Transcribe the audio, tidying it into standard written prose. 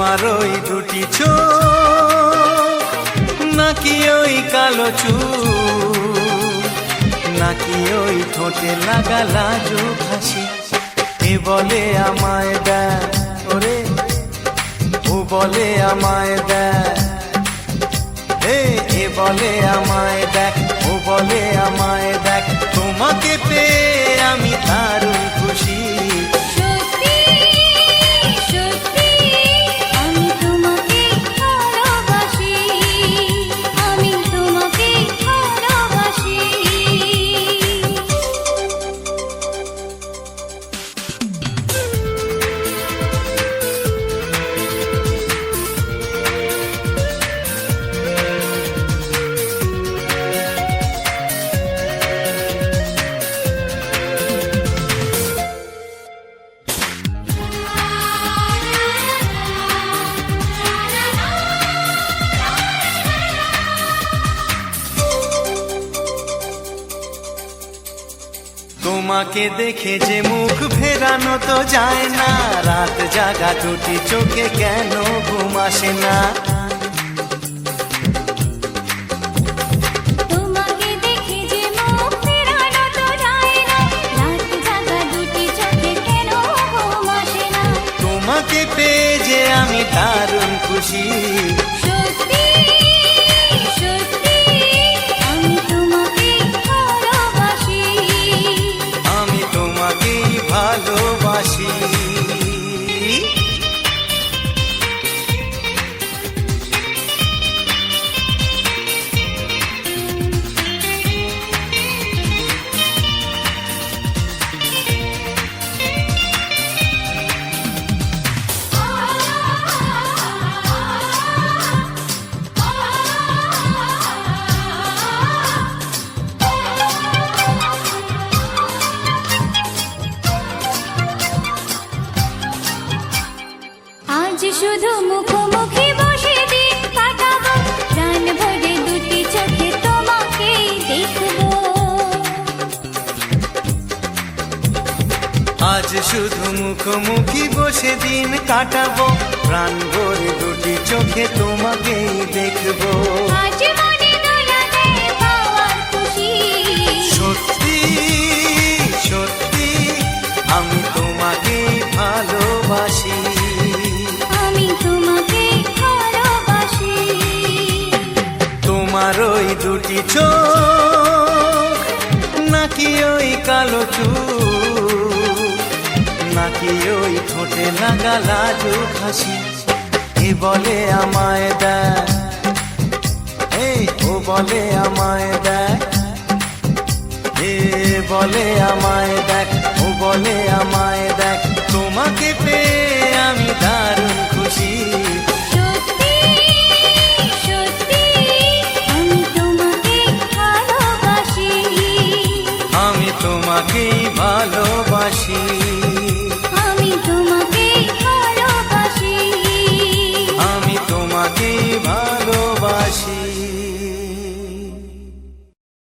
তোমার ওই দুটি চোখ নাকি ওই কালো চুল, নাকি ওই ঠোঁটে লাগা লাজুক হাসি। এ বলে আমায় দেয় ওরে, ও বলে আমায় দেয়, এ বলে আমায় দেখ, ও বলে আমায় দেখ, তোমাকে পেয়ে আমি দারুণ খুশি। তোমাকে দেখে যে মুখ ফেরানো তো যায় না, রাত জাগা দুটি চোখে কেন ঘুম আসে না। তোমাকে দেখে যে মুখ ফেরানো তো যায় না, রাত জাগা দুটি চোখে কেন ঘুম আসে না। তোমাকে পেয়ে যে আমি দারুণ খুশি। ভালোবাসি শুধু মুখোমুখি বসে দিন কাটাবো, প্রাণ ভরে দুটি চোখে তোমাকে দেখবো। আজ শুধু মুখোমুখি বসে দিন কাটাবো, প্রাণ ভরে দুটি চোখে তোমাকেই দেখবো। আজ মনে দোলাতে পাওয়ার খুশি, সত্যি সত্যি আমি তোমাকেই ভালোবাসি। তোমার ওই দুটি চোখ নাকি ওই কালো চুল, নাকি ওই ঠোঁটে লাগা লাজুক হাসি। এ বলে আমায় দেয়, ও বলে আমায় দেয়, এ বলে আমায় দেখ, ও বলে আমায় দেয়,